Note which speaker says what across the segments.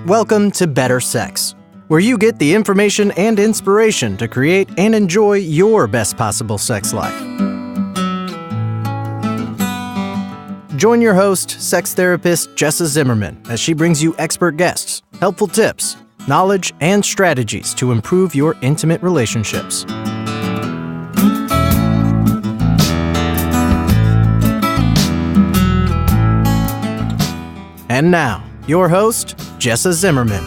Speaker 1: Welcome to Better Sex, where you get the information and inspiration to create and enjoy your best possible sex life. Join your host, sex therapist Jessa Zimmerman, as she brings you expert guests, helpful tips, knowledge, and strategies to improve your intimate relationships. And now, your host, Jessa Zimmerman.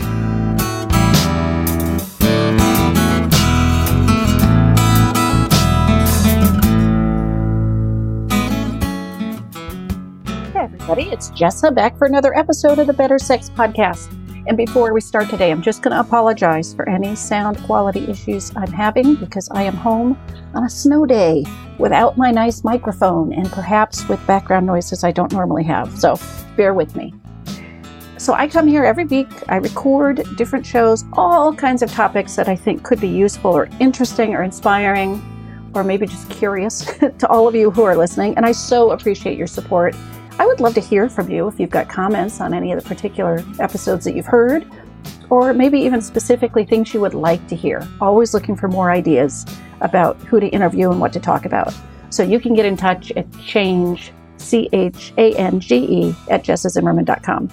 Speaker 2: Hey everybody, it's Jessa back for another episode of the Better Sex Podcast. And before we start today, I'm just going to apologize for any sound quality issues I'm having because I am home on a snow day without my nice microphone and perhaps with background noises I don't normally have. So bear with me. So I come here every week, I record different shows, all kinds of topics that I think could be useful or interesting or inspiring, or maybe just curious to all of you who are listening. And I so appreciate your support. I would love to hear from you if you've got comments on any of the particular episodes that you've heard, or maybe even specifically things you would like to hear. Always looking for more ideas about who to interview and what to talk about. So you can get in touch at change, CHANGE, at jessazimmerman.com.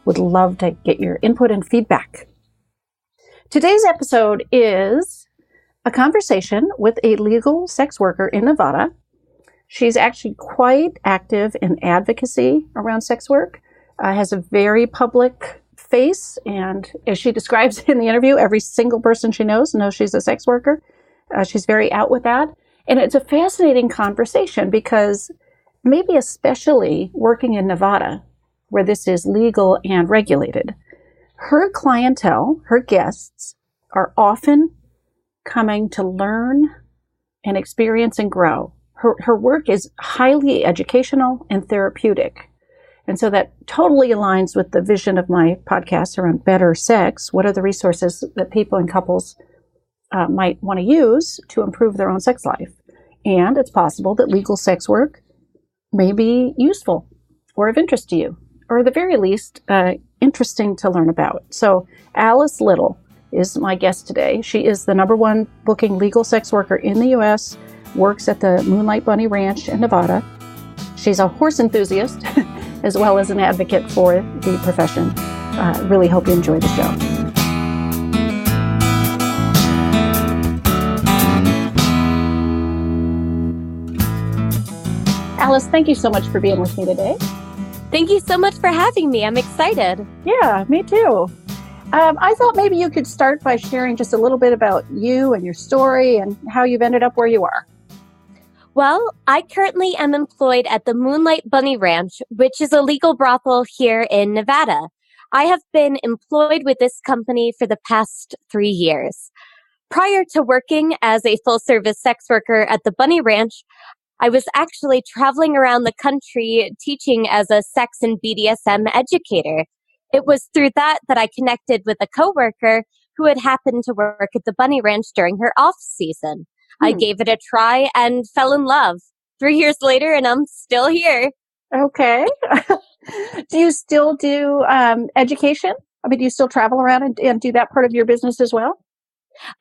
Speaker 2: Would love to get your input and feedback. Today's episode is a conversation with a legal sex worker in Nevada. She's actually quite active in advocacy around sex work, has a very public face, and as she describes in the interview, every single person she knows she's a sex worker. She's very out with that. And it's a fascinating conversation because maybe especially working in Nevada, where this is legal and regulated, her clientele, her guests, are often coming to learn and experience and grow. Her work is highly educational and therapeutic. And so that totally aligns with the vision of my podcast around better sex. What are the resources that people and couples might want to use to improve their own sex life? And it's possible that legal sex work may be useful or of interest to you, or at the very least, interesting to learn about. So Alice Little is my guest today. She is the #1 booking legal sex worker in the U.S., works at the Moonlight Bunny Ranch in Nevada. She's a horse enthusiast as well as an advocate for the profession. Really hope you enjoy the show. Alice, thank you so much for being with me today.
Speaker 3: Thank you so much for having me. I'm excited.
Speaker 2: Yeah, me too. I thought maybe you could start by sharing just a little bit about you and your story and how you've ended up where you are.
Speaker 3: Well, I currently am employed at the Moonlight Bunny Ranch, which is a legal brothel here in Nevada. I have been employed with this company for the past 3 years. Prior to working as a full-service sex worker at the Bunny Ranch, I was actually traveling around the country teaching as a sex and BDSM educator. It was through that I connected with a coworker who had happened to work at the Bunny Ranch during her off season. I gave it a try and fell in love. 3 years later, and I'm still here.
Speaker 2: Okay. Do you still do education? I mean, do you still travel around and do that part of your business as well?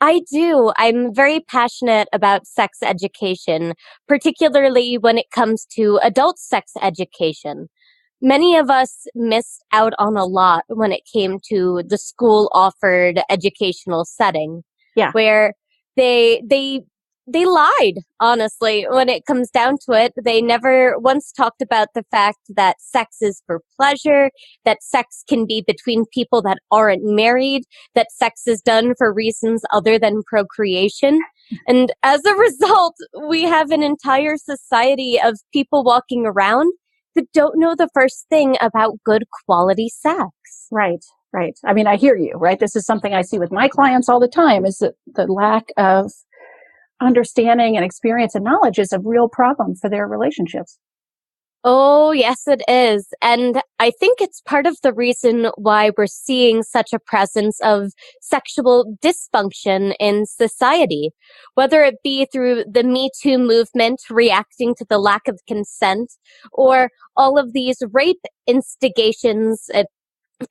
Speaker 3: I do. I'm very passionate about sex education, particularly when it comes to adult sex education. Many of us missed out on a lot when it came to the school-offered educational setting, where they lied, honestly, when it comes down to it. They never once talked about the fact that sex is for pleasure, that sex can be between people that aren't married, that sex is done for reasons other than procreation. And as a result, we have an entire society of people walking around that don't know the first thing about good quality sex.
Speaker 2: Right. I mean, I hear you, right? This is something I see with my clients all the time, is that the lack of understanding and experience and knowledge is a real problem for their relationships.
Speaker 3: Oh, yes, it is. And I think it's part of the reason why we're seeing such a presence of sexual dysfunction in society, whether it be through the Me Too movement reacting to the lack of consent, or all of these rape instigations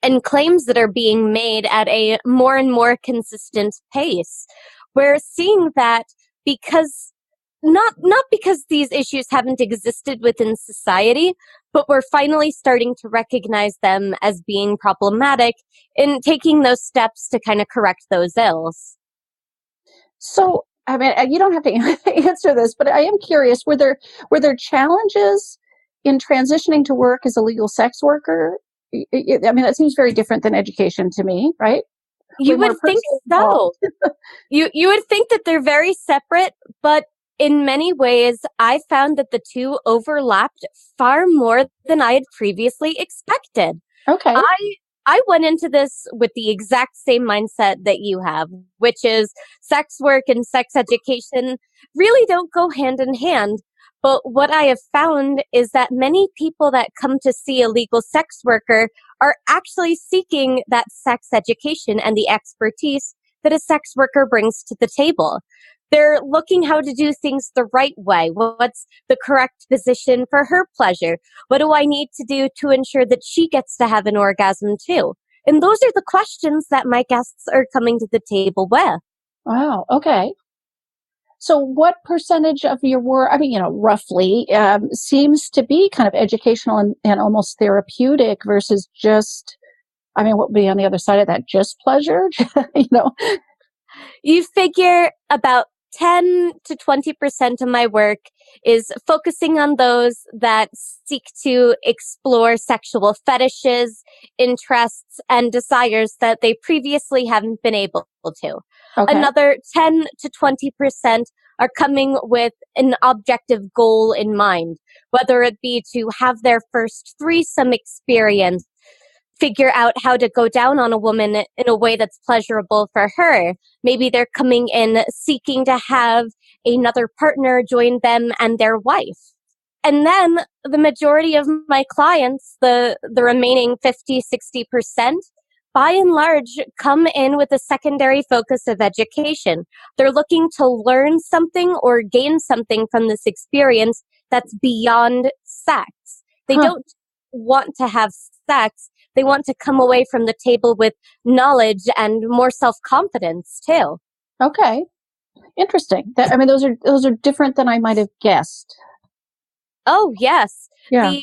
Speaker 3: and claims that are being made at a more and more consistent pace. We're seeing that because not because these issues haven't existed within society, but we're finally starting to recognize them as being problematic and taking those steps to kind of correct those ills.
Speaker 2: So, I mean, you don't have to answer this, but I am curious, were there challenges in transitioning to work as a legal sex worker? I mean, that seems very different than education to me, right? Way
Speaker 3: You
Speaker 2: more
Speaker 3: would think
Speaker 2: personally
Speaker 3: so.
Speaker 2: involved.
Speaker 3: You would think that they're very separate, but in many ways, I found that the two overlapped far more than I had previously expected.
Speaker 2: Okay.
Speaker 3: I I went into this with the exact same mindset that you have, which is sex work and sex education really don't go hand in hand. But what I have found is that many people that come to see a legal sex worker are actually seeking that sex education and the expertise that a sex worker brings to the table. They're looking how to do things the right way. What's the correct position for her pleasure? What do I need to do to ensure that she gets to have an orgasm too? And those are the questions that my guests are coming to the table with.
Speaker 2: Wow. Okay. So, what percentage of your work, I mean, roughly, seems to be kind of educational and almost therapeutic versus just, I mean, what would be on the other side of that? Just pleasure? you know?
Speaker 3: You figure about 10 to 20% of my work is focusing on those that seek to explore sexual fetishes, interests, and desires that they previously haven't been able to.
Speaker 2: Okay.
Speaker 3: Another 10 to 20% are coming with an objective goal in mind, whether it be to have their first threesome experience, figure out how to go down on a woman in a way that's pleasurable for her. Maybe they're coming in seeking to have another partner join them and their wife. And then the majority of my clients, the remaining 50, 60%, by and large, come in with a secondary focus of education. They're looking to learn something or gain something from this experience that's beyond sex. They
Speaker 2: Huh.
Speaker 3: don't want to have sex. They want to come away from the table with knowledge and more self-confidence too.
Speaker 2: Okay. Interesting. I mean, those are different than I might have guessed.
Speaker 3: Oh, yes.
Speaker 2: Yeah.
Speaker 3: The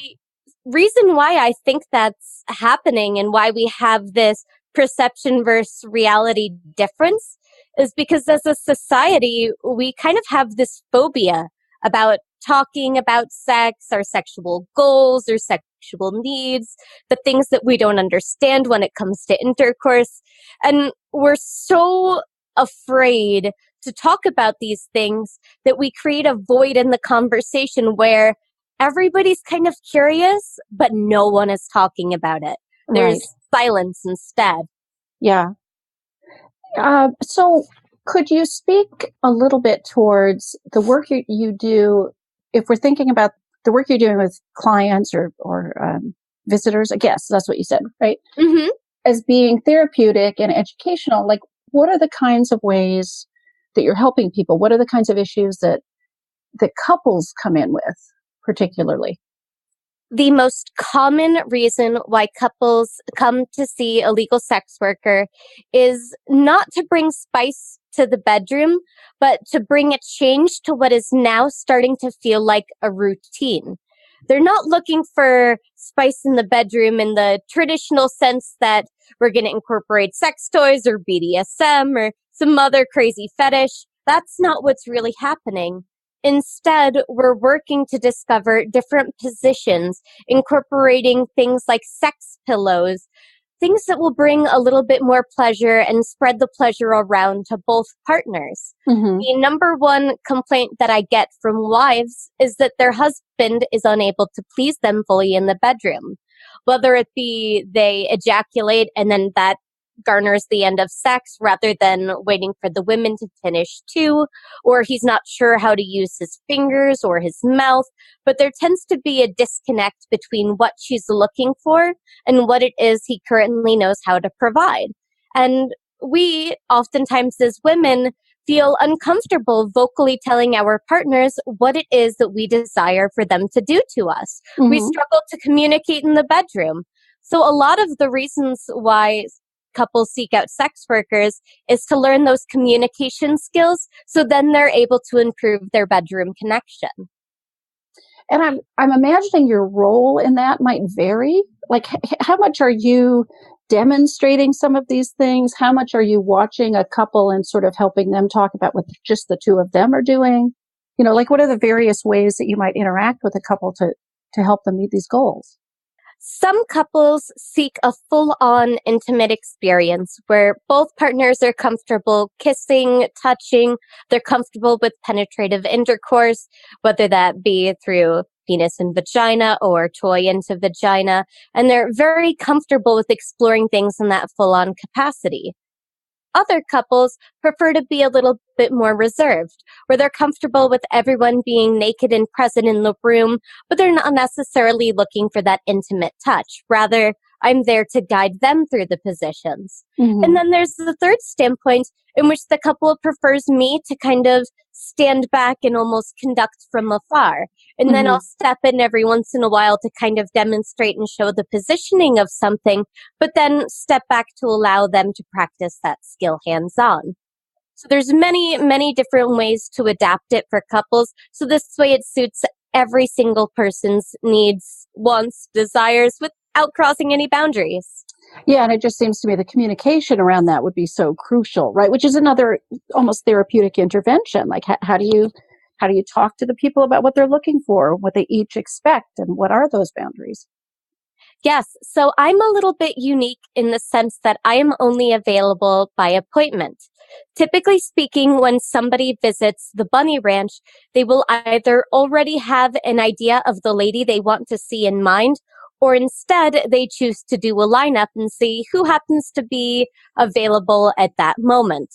Speaker 3: reason why I think that's happening and why we have this perception versus reality difference is because as a society, we kind of have this phobia about talking about sex, our sexual goals, or sexual needs, the things that we don't understand when it comes to intercourse. And we're so afraid to talk about these things that we create a void in the conversation where everybody's kind of curious, but no one is talking about it.
Speaker 2: Right.
Speaker 3: There's silence instead.
Speaker 2: Yeah. So, could you speak a little bit towards the work you do? If we're thinking about the work you're doing with clients or visitors, I guess that's what you said, right?
Speaker 3: Mm-hmm.
Speaker 2: As being therapeutic and educational, like what are the kinds of ways that you're helping people? What are the kinds of issues that couples come in with, particularly?
Speaker 3: The most common reason why couples come to see a legal sex worker is not to bring spice to the bedroom, but to bring a change to what is now starting to feel like a routine. They're not looking for spice in the bedroom in the traditional sense that we're going to incorporate sex toys or BDSM or some other crazy fetish. That's not what's really happening. Instead, we're working to discover different positions, incorporating things like sex pillows, things that will bring a little bit more pleasure and spread the pleasure around to both partners.
Speaker 2: Mm-hmm.
Speaker 3: The number one complaint that I get from wives is that their husband is unable to please them fully in the bedroom. Whether it be they ejaculate and then that garners the end of sex rather than waiting for the women to finish too, or he's not sure how to use his fingers or his mouth, but there tends to be a disconnect between what she's looking for and what it is he currently knows how to provide. And we oftentimes as women feel uncomfortable vocally telling our partners what it is that we desire for them to do to us. We
Speaker 2: Mm-hmm.
Speaker 3: struggle to communicate in the bedroom. So a lot of the reasons why couples seek out sex workers is to learn those communication skills so then they're able to improve their bedroom connection.
Speaker 2: And I'm imagining your role in that might vary. Like, how much are you demonstrating some of these things? How much are you watching a couple and sort of helping them talk about what just the two of them are doing? Like, what are the various ways that you might interact with a couple to help them meet these goals?
Speaker 3: Some couples seek a full-on intimate experience where both partners are comfortable kissing, touching, they're comfortable with penetrative intercourse, whether that be through penis and vagina or toy into vagina, and they're very comfortable with exploring things in that full-on capacity. Other couples prefer to be a little bit more reserved, where they're comfortable with everyone being naked and present in the room, but they're not necessarily looking for that intimate touch. Rather, I'm there to guide them through the positions.
Speaker 2: Mm-hmm.
Speaker 3: And then there's the third standpoint in which the couple prefers me to kind of stand back and almost conduct from afar. And then I'll step in every once in a while to kind of demonstrate and show the positioning of something, but then step back to allow them to practice that skill hands-on. So there's many, many different ways to adapt it for couples. So this way it suits every single person's needs, wants, desires without crossing any boundaries.
Speaker 2: Yeah, and it just seems to me the communication around that would be so crucial, right? Which is another almost therapeutic intervention. Like, how do you talk to the people about what they're looking for, what they each expect, and what are those boundaries?
Speaker 3: Yes, so I'm a little bit unique in the sense that I am only available by appointment. Typically speaking, when somebody visits the Bunny Ranch, they will either already have an idea of the lady they want to see in mind, or instead they choose to do a lineup and see who happens to be available at that moment.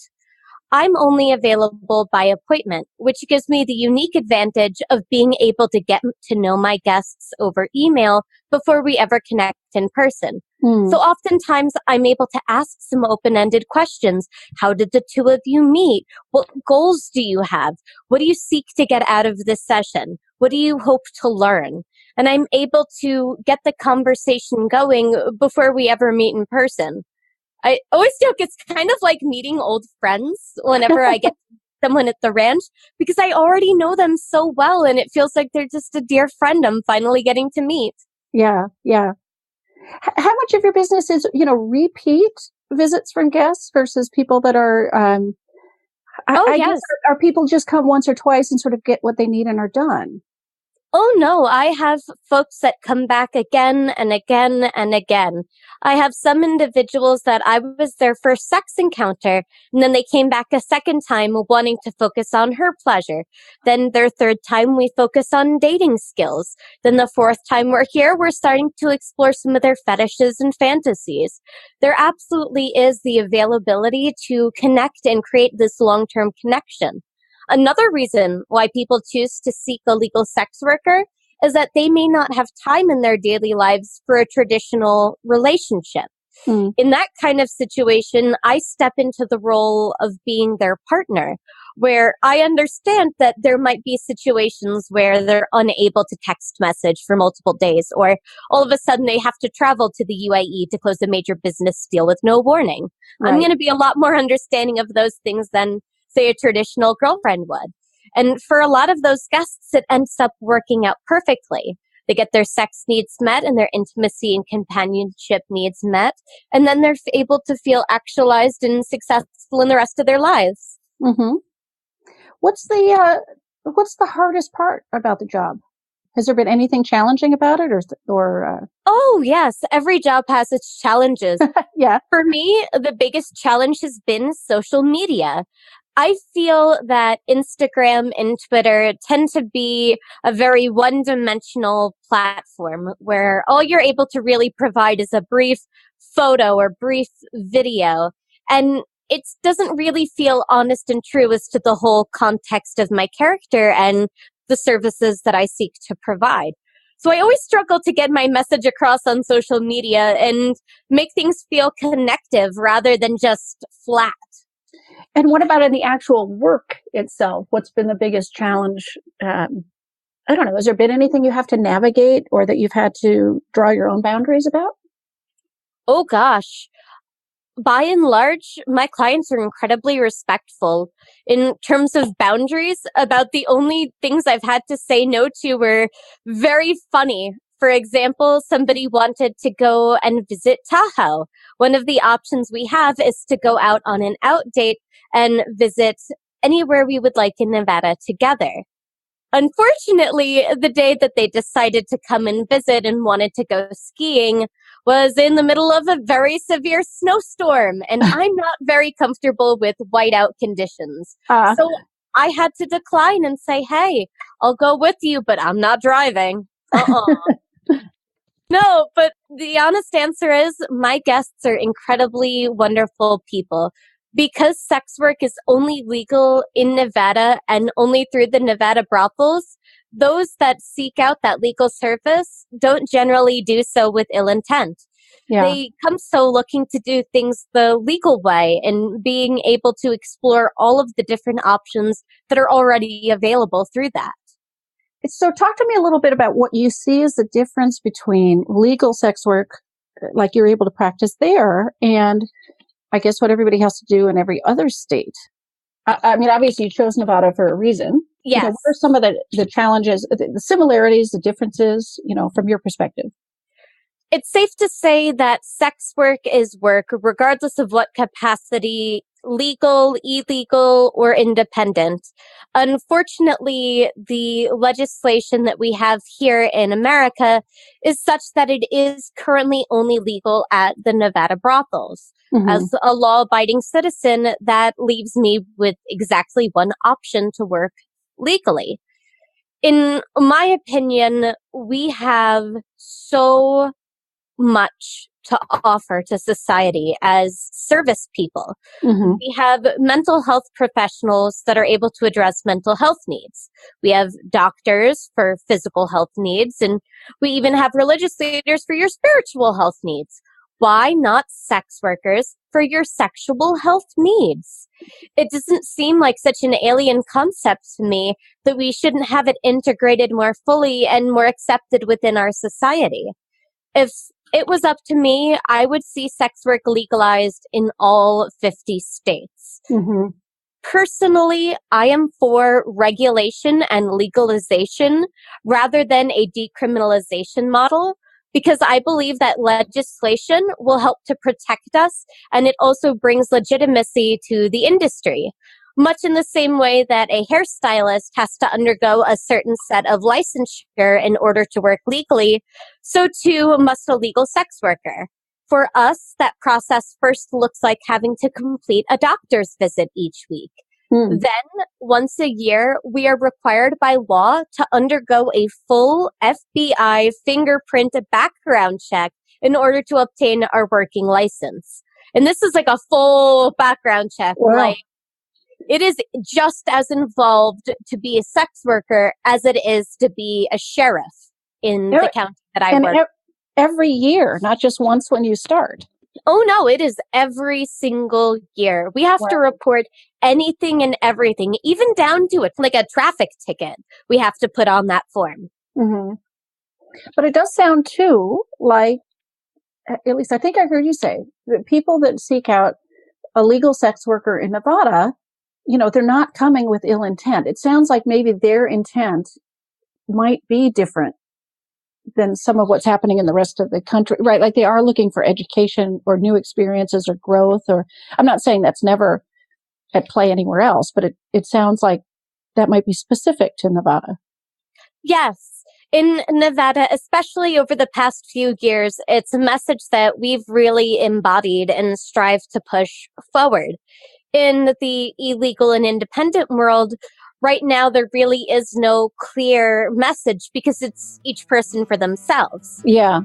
Speaker 3: I'm only available by appointment, which gives me the unique advantage of being able to get to know my guests over email before we ever connect in person. So oftentimes I'm able to ask some open-ended questions. How did the two of you meet? What goals do you have? What do you seek to get out of this session? What do you hope to learn? And I'm able to get the conversation going before we ever meet in person. I always joke it's kind of like meeting old friends whenever I get someone at the ranch, because I already know them so well and it feels like they're just a dear friend I'm finally getting to meet.
Speaker 2: Yeah, yeah. How much of your business is, repeat visits from guests versus people that are, I guess, are people just come once or twice and sort of get what they need and are done?
Speaker 3: Oh no, I have folks that come back again and again and again. I have some individuals that I was their first sex encounter, and then they came back a second time wanting to focus on her pleasure. Then their third time, we focus on dating skills. Then the fourth time we're here, we're starting to explore some of their fetishes and fantasies. There absolutely is the availability to connect and create this long-term connection. Another reason why people choose to seek a legal sex worker is that they may not have time in their daily lives for a traditional relationship. In that kind of situation, I step into the role of being their partner, where I understand that there might be situations where they're unable to text message for multiple days, or all of a sudden they have to travel to the UAE to close a major business deal with no warning. Right. I'm going to be a lot more understanding of those things than say a traditional girlfriend would. And for a lot of those guests, it ends up working out perfectly. They get their sex needs met and their intimacy and companionship needs met. And then they're able to feel actualized and successful in the rest of their lives.
Speaker 2: Mm-hmm. What's the hardest part about the job? Has there been anything challenging about it or
Speaker 3: Oh, yes. Every job has its challenges.
Speaker 2: Yeah.
Speaker 3: For me, the biggest challenge has been social media. I feel that Instagram and Twitter tend to be a very one-dimensional platform where all you're able to really provide is a brief photo or brief video. And it doesn't really feel honest and true as to the whole context of my character and the services that I seek to provide. So I always struggle to get my message across on social media and make things feel connective rather than just flat.
Speaker 2: And what about in the actual work itself? What's been the biggest challenge? I don't know. Has there been anything you have to navigate or that you've had to draw your own boundaries about?
Speaker 3: Oh gosh. By and large, my clients are incredibly respectful. In terms of boundaries, about the only things I've had to say no to were very funny. For example, somebody wanted to go and visit Tahoe. One of the options we have is to go out on an out date and visit anywhere we would like in Nevada together. Unfortunately, the day that they decided to come and visit and wanted to go skiing was in the middle of a very severe snowstorm, and I'm not very comfortable with whiteout conditions. So I had to decline and say, hey, I'll go with you, but I'm not driving. No, but the honest answer is my guests are incredibly wonderful people. Because sex work is only legal in Nevada and only through the Nevada brothels, those that seek out that legal service don't generally do so with ill intent.
Speaker 2: Yeah.
Speaker 3: They come so looking to do things the legal way and being able to explore all of the different options that are already available through that.
Speaker 2: So talk to me a little bit about what you see as the difference between legal sex work, like you're able to practice there, and I guess what everybody has to do in every other state. I mean, obviously you chose Nevada for a reason.
Speaker 3: Yes.
Speaker 2: What are some of the challenges, the similarities, the differences, from your perspective?
Speaker 3: It's safe to say that sex work is work, regardless of what capacity, legal, illegal, or independent. Unfortunately, the legislation that we have here in America is such that it is currently only legal at the Nevada brothels.
Speaker 2: Mm-hmm.
Speaker 3: As a law-abiding citizen, that leaves me with exactly one option to work legally. In my opinion, we have so much to offer to society as service people.
Speaker 2: Mm-hmm.
Speaker 3: We have mental health professionals that are able to address mental health needs. We have doctors for physical health needs, and we even have religious leaders for your spiritual health needs. Why not sex workers for your sexual health needs? It doesn't seem like such an alien concept to me that we shouldn't have it integrated more fully and more accepted within our society. If it was up to me, I would see sex work legalized in all 50 states.
Speaker 2: Mm-hmm.
Speaker 3: Personally, I am for regulation and legalization rather than a decriminalization model, because I believe that legislation will help to protect us, and it also brings legitimacy to the industry. Much in the same way that a hairstylist has to undergo a certain set of licensure in order to work legally, so too must a legal sex worker. For us, that process first looks like having to complete a doctor's visit each week. Then, once a year, we are required by law to undergo a full FBI fingerprint background check in order to obtain our working license. And this is like a full background check.
Speaker 2: Wow.
Speaker 3: Like, it is just as involved to be a sex worker as it is to be a sheriff in the county that I work.
Speaker 2: Every year, not just once when you start.
Speaker 3: Oh, no, it is every single year. We have to report anything and everything, even down to it, like a traffic ticket. We have to put on that form.
Speaker 2: Mm-hmm. But it does sound, too, like, at least I think I heard you say, that people that seek out a legal sex worker in Nevada, they're not coming with ill intent. It sounds like maybe their intent might be different than some of what's happening in the rest of the country, right? Like they are looking for education or new experiences or growth, or I'm not saying that's never at play anywhere else, but it sounds like that might be specific to Nevada.
Speaker 3: Yes. In Nevada, especially over the past few years, it's a message that we've really embodied and strive to push forward. In the illegal and independent world, right now, there really is no clear message because it's each person for themselves.
Speaker 2: Yeah.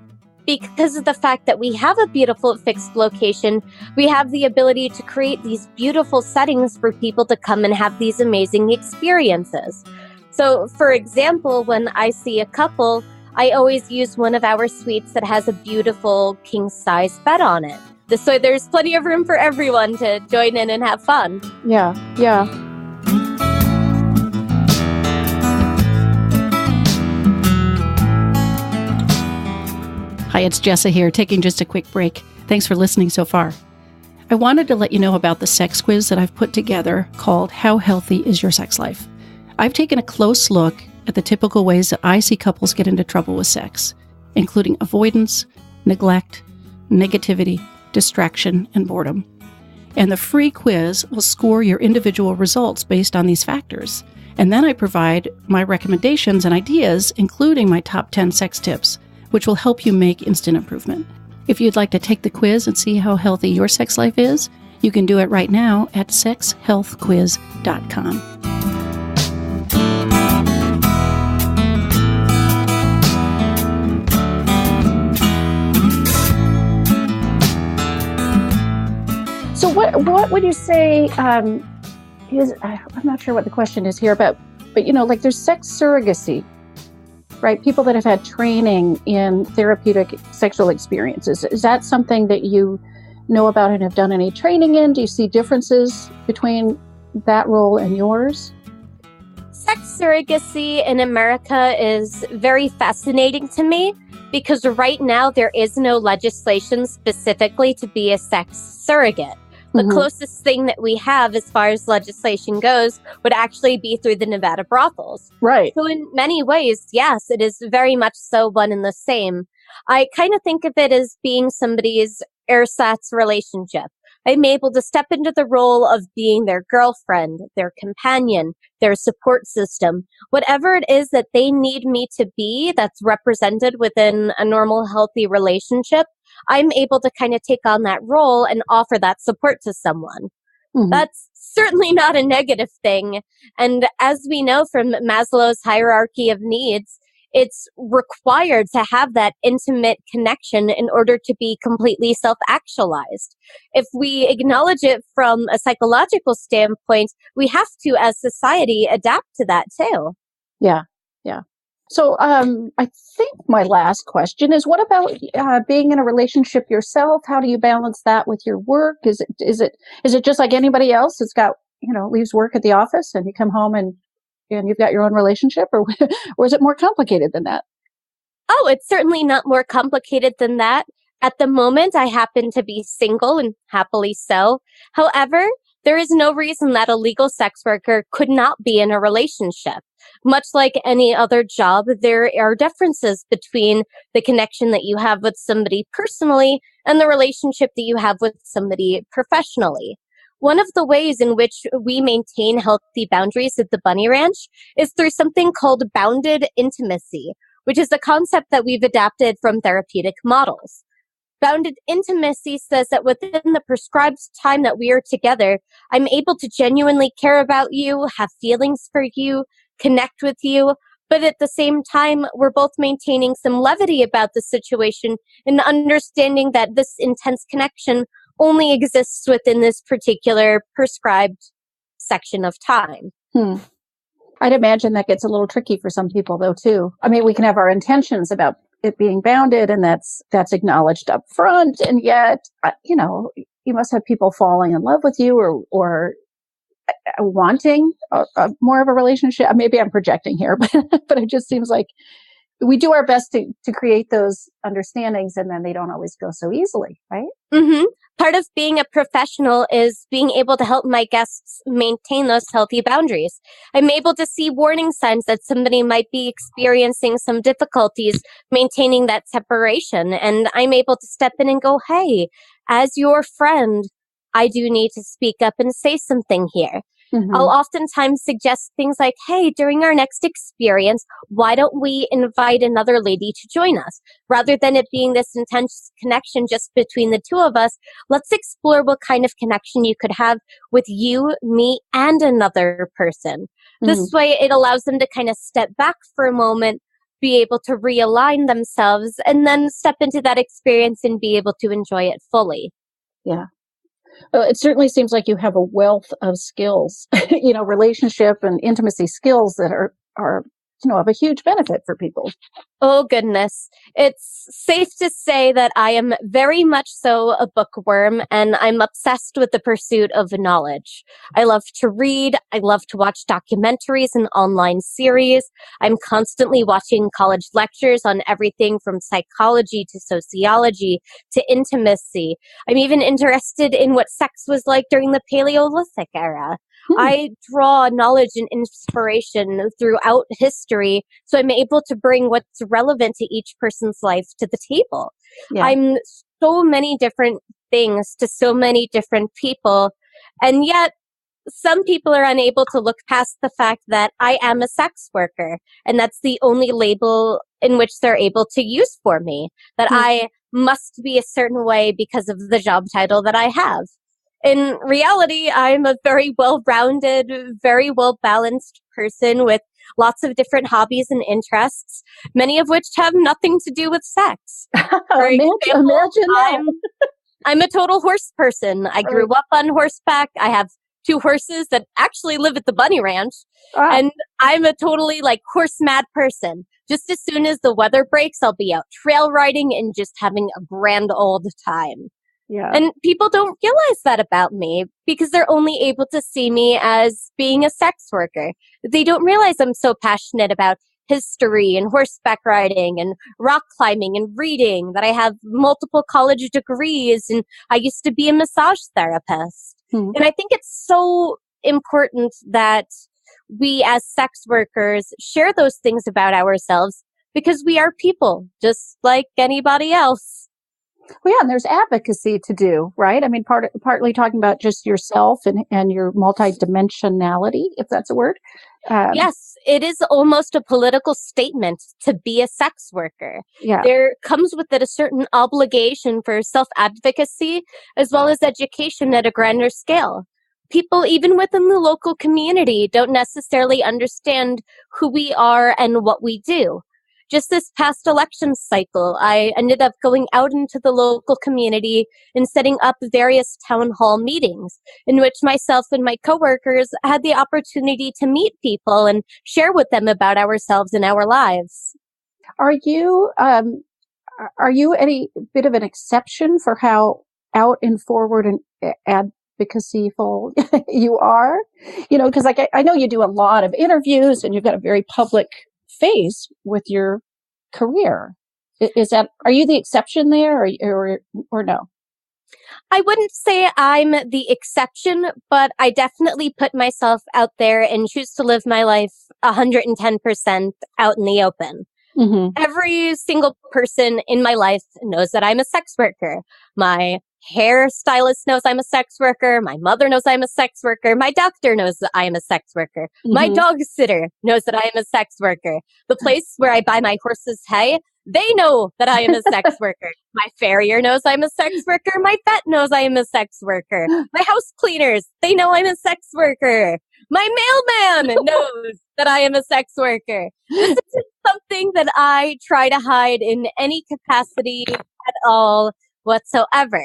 Speaker 3: Because of the fact that we have a beautiful fixed location, we have the ability to create these beautiful settings for people to come and have these amazing experiences. So, for example, when I see a couple, I always use one of our suites that has a beautiful king-size bed on it. This way there's plenty of room for everyone to join in and have fun.
Speaker 2: Yeah, yeah. Hi, it's Jessa here, taking just a quick break. Thanks for listening so far. I wanted to let you know about the sex quiz that I've put together called How Healthy is Your Sex Life? I've taken a close look at the typical ways that I see couples get into trouble with sex, including avoidance, neglect, negativity, distraction, and boredom. And the free quiz will score your individual results based on these factors. And then I provide my recommendations and ideas, including my top 10 sex tips, which will help you make instant improvement. If you'd like to take the quiz and see how healthy your sex life is, you can do it right now at sexhealthquiz.com. So what would you say I'm not sure what the question is here, but like there's sex surrogacy, right? People that have had training in therapeutic sexual experiences. Is that something that you know about and have done any training in? Do you see differences between that role and yours?
Speaker 3: Sex surrogacy in America is very fascinating to me because right now there is no legislation specifically to be a sex surrogate. The closest thing that we have as far as legislation goes would actually be through the Nevada brothels.
Speaker 2: Right.
Speaker 3: So in many ways, yes, it is very much so one and the same. I kind of think of it as being somebody's ersatz relationship. I'm able to step into the role of being their girlfriend, their companion, their support system, whatever it is that they need me to be that's represented within a normal, healthy relationship. I'm able to kind of take on that role and offer that support to someone. That's certainly not a negative thing. And as we know from Maslow's hierarchy of needs, it's required to have that intimate connection in order to be completely self-actualized. If we acknowledge it from a psychological standpoint, we have to, as society, adapt to that too.
Speaker 2: Yeah. So I think my last question is, what about being in a relationship yourself? How do you balance that with your work? Is it just like anybody else? It's got, leaves work at the office and you come home and you've got your own relationship, or is it more complicated than that?
Speaker 3: Oh, it's certainly not more complicated than that. At the moment, I happen to be single and happily so. However, there is no reason that a legal sex worker could not be in a relationship. Much like any other job, there are differences between the connection that you have with somebody personally and the relationship that you have with somebody professionally. One of the ways in which we maintain healthy boundaries at the Bunny Ranch is through something called bounded intimacy, which is a concept that we've adapted from therapeutic models. Bounded intimacy says that within the prescribed time that we are together, I'm able to genuinely care about you, have feelings for you, connect with you, but at the same time, we're both maintaining some levity about the situation and understanding that this intense connection only exists within this particular prescribed section of time.
Speaker 2: I'd imagine that gets a little tricky for some people, though, too. I mean, we can have our intentions about it being bounded, and that's acknowledged up front, and yet, you must have people falling in love with you or wanting more of a relationship. Maybe I'm projecting here, but it just seems like we do our best to create those understandings, and then they don't always go so easily, right?
Speaker 3: Part of being a professional is being able to help my guests maintain those healthy boundaries. I'm able to see warning signs that somebody might be experiencing some difficulties maintaining that separation, and I'm able to step in and go, hey, as your friend, I do need to speak up and say something here. I'll oftentimes suggest things like, hey, during our next experience, why don't we invite another lady to join us? Rather than it being this intense connection just between the two of us, let's explore what kind of connection you could have with you, me, and another person. This way, it allows them to kind of step back for a moment, be able to realign themselves, and then step into that experience and be able to enjoy it fully.
Speaker 2: Yeah. Well, it certainly seems like you have a wealth of skills, relationship and intimacy skills that are of a huge benefit for people.
Speaker 3: Oh, goodness. It's safe to say that I am very much so a bookworm, and I'm obsessed with the pursuit of knowledge. I love to read. I love to watch documentaries and online series. I'm constantly watching college lectures on everything from psychology to sociology to intimacy. I'm even interested in what sex was like during the Paleolithic era. I draw knowledge and inspiration throughout history, so I'm able to bring what's relevant to each person's life to the table.
Speaker 2: Yeah.
Speaker 3: I'm so many different things to so many different people, and yet some people are unable to look past the fact that I am a sex worker, and that's the only label in which they're able to use for me, that I must be a certain way because of the job title that I have. In reality, I'm a very well-rounded, very well-balanced person with lots of different hobbies and interests, many of which have nothing to do with sex. For example,
Speaker 2: imagine that.
Speaker 3: I'm a total horse person. I grew up on horseback. I have 2 horses that actually live at the Bunny Ranch. And I'm a totally horse mad person. Just as soon as the weather breaks, I'll be out trail riding and just having a grand old time.
Speaker 2: Yeah.
Speaker 3: And people don't realize that about me because they're only able to see me as being a sex worker. They don't realize I'm so passionate about history and horseback riding and rock climbing and reading, that I have multiple college degrees, and I used to be a massage therapist. And I think it's so important that we as sex workers share those things about ourselves because we are people just like anybody else.
Speaker 2: Well, yeah, and there's advocacy to do, right? I mean, partly talking about just yourself and your multidimensionality, if that's a word.
Speaker 3: Yes, it is almost a political statement to be a sex worker.
Speaker 2: Yeah.
Speaker 3: There comes with it a certain obligation for self-advocacy as well as education at a grander scale. People, even within the local community, don't necessarily understand who we are and what we do. Just this past election cycle, I ended up going out into the local community and setting up various town hall meetings in which myself and my coworkers had the opportunity to meet people and share with them about ourselves and our lives.
Speaker 2: Are you any bit of an exception for how out and forward and advocacyful you are? Because I know you do a lot of interviews and you've got a very public face with your career. Are you the exception there or no?
Speaker 3: I wouldn't say I'm the exception, but I definitely put myself out there and choose to live my life 110% out in the open. Every single person in my life knows that I'm a sex worker. My hairstylist knows I'm a sex worker. My mother knows I'm a sex worker. My doctor knows that I am a sex worker. My dog sitter knows that I am a sex worker. The place where I buy my horses hay, they know that I am a sex worker. My farrier knows I'm a sex worker. My vet knows I am a sex worker. My house cleaners, they know I'm a sex worker. My mailman knows that I am a sex worker. This isn't something that I try to hide in any capacity at all whatsoever.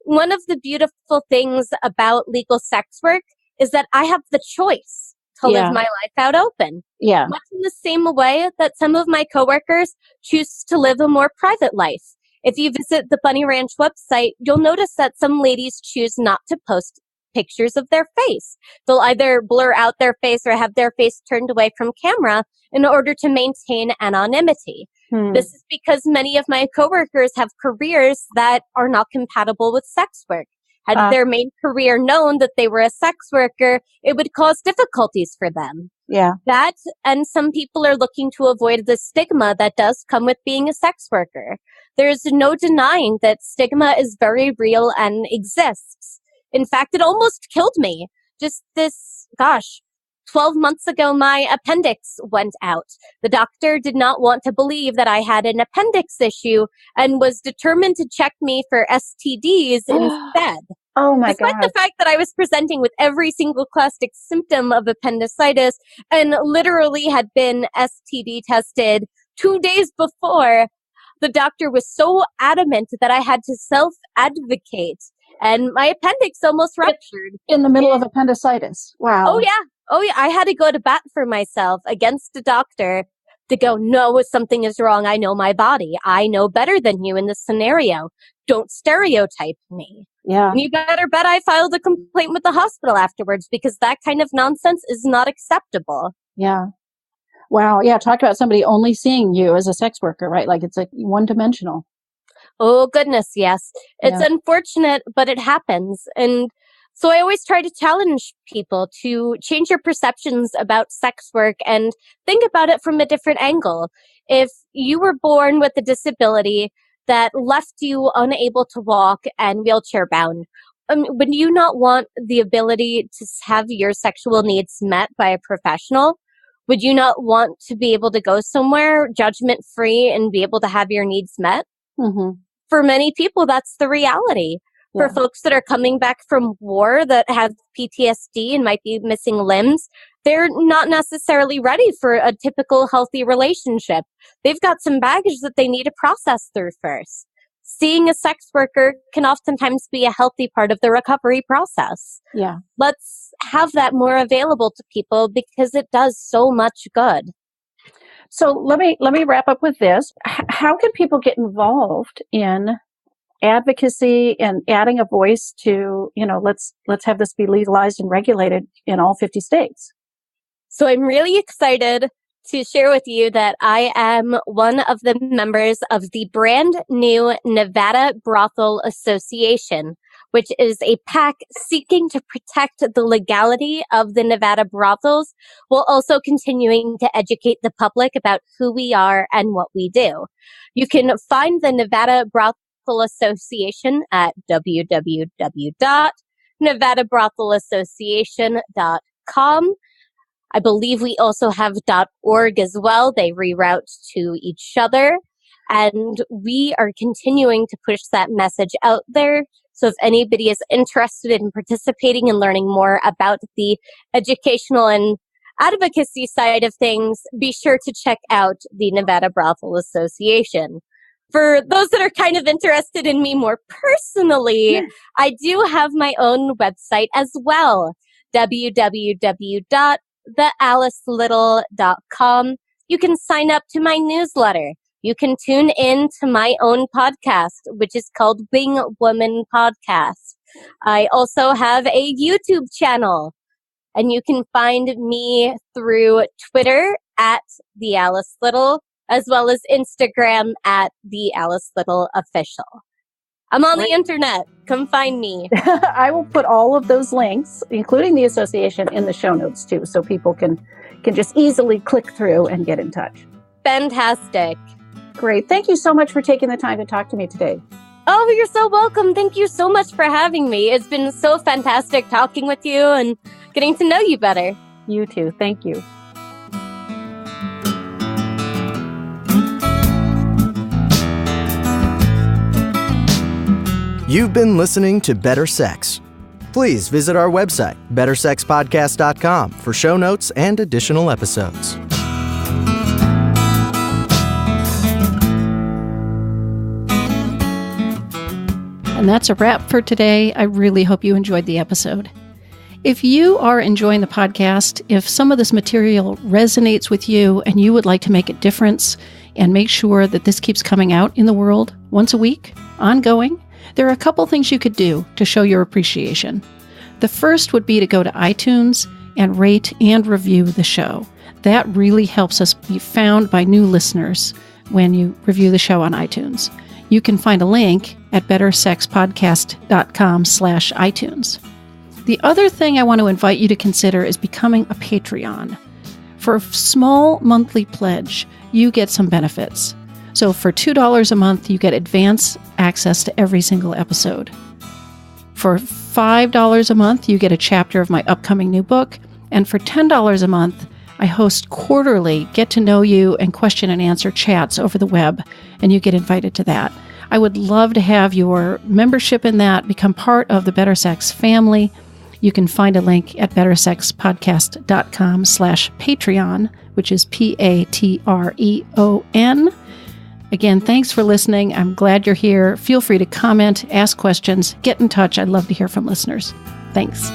Speaker 3: One of the beautiful things about legal sex work is that I have the choice to live my life out open.
Speaker 2: Yeah.
Speaker 3: Much in the same way that some of my coworkers choose to live a more private life. If you visit the Bunny Ranch website, you'll notice that some ladies choose not to post pictures of their face. They'll either blur out their face or have their face turned away from camera in order to maintain anonymity. This is because many of my coworkers have careers that are not compatible with sex work. Had their main career known that they were a sex worker, it would cause difficulties for them.
Speaker 2: Yeah.
Speaker 3: That, and some people are looking to avoid the stigma that does come with being a sex worker. There's no denying that stigma is very real and exists. In fact, it almost killed me. Just 12 months ago, my appendix went out. The doctor did not want to believe that I had an appendix issue and was determined to check me for STDs instead.
Speaker 2: Oh my God.
Speaker 3: Despite the fact that I was presenting with every single classic symptom of appendicitis and literally had been STD tested 2 days before, the doctor was so adamant that I had to self-advocate. And my appendix almost ruptured.
Speaker 2: In the middle of appendicitis. Wow.
Speaker 3: Oh, yeah. Oh yeah, I had to go to bat for myself against a doctor to go, no, something is wrong. I know my body. I know better than you in this scenario. Don't stereotype me.
Speaker 2: Yeah.
Speaker 3: And you better bet I filed a complaint with the hospital afterwards, because that kind of nonsense is not acceptable.
Speaker 2: Yeah. Wow. Yeah. Talk about somebody only seeing you as a sex worker, right? Like it's like one-dimensional.
Speaker 3: Oh, goodness, yes. It's
Speaker 2: Yeah.
Speaker 3: unfortunate, but it happens. And so I always try to challenge people to change your perceptions about sex work and think about it from a different angle. If you were born with a disability that left you unable to walk and wheelchair bound, would you not want the ability to have your sexual needs met by a professional? Would you not want to be able to go somewhere judgment free and be able to have your needs met?
Speaker 2: Mm-hmm.
Speaker 3: For many people, that's the reality.
Speaker 2: Yeah.
Speaker 3: For folks that are coming back from war that have PTSD and might be missing limbs, they're not necessarily ready for a typical healthy relationship. They've got some baggage that they need to process through first. Seeing a sex worker can oftentimes be a healthy part of the recovery process.
Speaker 2: Yeah.
Speaker 3: Let's have that more available to people because it does so much good.
Speaker 2: So let me wrap up with this. How can people get involved in advocacy and adding a voice to, let's have this be legalized and regulated in all 50 states?
Speaker 3: So I'm really excited to share with you that I am one of the members of the brand new Nevada Brothel Association, which is a PAC seeking to protect the legality of the Nevada brothels, while also continuing to educate the public about who we are and what we do. You can find the Nevada Brothel Association at www.nevadabrotelassociation.com. I believe we also have .org as well. They reroute to each other. And we are continuing to push that message out there. So if anybody is interested in participating and learning more about the educational and advocacy side of things, be sure to check out the Nevada Brothel Association. For those that are kind of interested in me more personally, I do have my own website as well, www.thealicelittle.com. You can sign up to my newsletter. You can tune in to my own podcast, which is called Wing Woman Podcast. I also have a YouTube channel, and you can find me through Twitter at The Alice Little, as well as Instagram at The Alice Little Official. I'm on the internet. Come find me.
Speaker 2: I will put all of those links, including the association, in the show notes too, so people can just easily click through and get in touch.
Speaker 3: Fantastic.
Speaker 2: Great. Thank you so much for taking the time to talk to me today.
Speaker 3: Oh, you're so welcome. Thank you so much for having me. It's been so fantastic talking with you and getting to know you better.
Speaker 2: You too. Thank you.
Speaker 1: You've been listening to Better Sex. Please visit our website, bettersexpodcast.com, for show notes and additional episodes.
Speaker 4: And that's a wrap for today. I really hope you enjoyed the episode. If you are enjoying the podcast, if some of this material resonates with you and you would like to make a difference and make sure that this keeps coming out in the world once a week, ongoing, there are a couple things you could do to show your appreciation. The first would be to go to iTunes and rate and review the show. That really helps us be found by new listeners when you review the show on iTunes. You can find a link at bettersexpodcast.com/iTunes. The other thing I want to invite you to consider is becoming a Patreon. For a small monthly pledge, you get some benefits. So for $2 a month, you get advance access to every single episode. For $5 a month, you get a chapter of my upcoming new book. And for $10 a month, I host quarterly get-to-know-you and question-and-answer chats over the web, and you get invited to that. I would love to have your membership in that, become part of the Better Sex family. You can find a link at bettersexpodcast.com/Patreon, which is Patreon. Again, thanks for listening. I'm glad you're here. Feel free to comment, ask questions, get in touch. I'd love to hear from listeners. Thanks.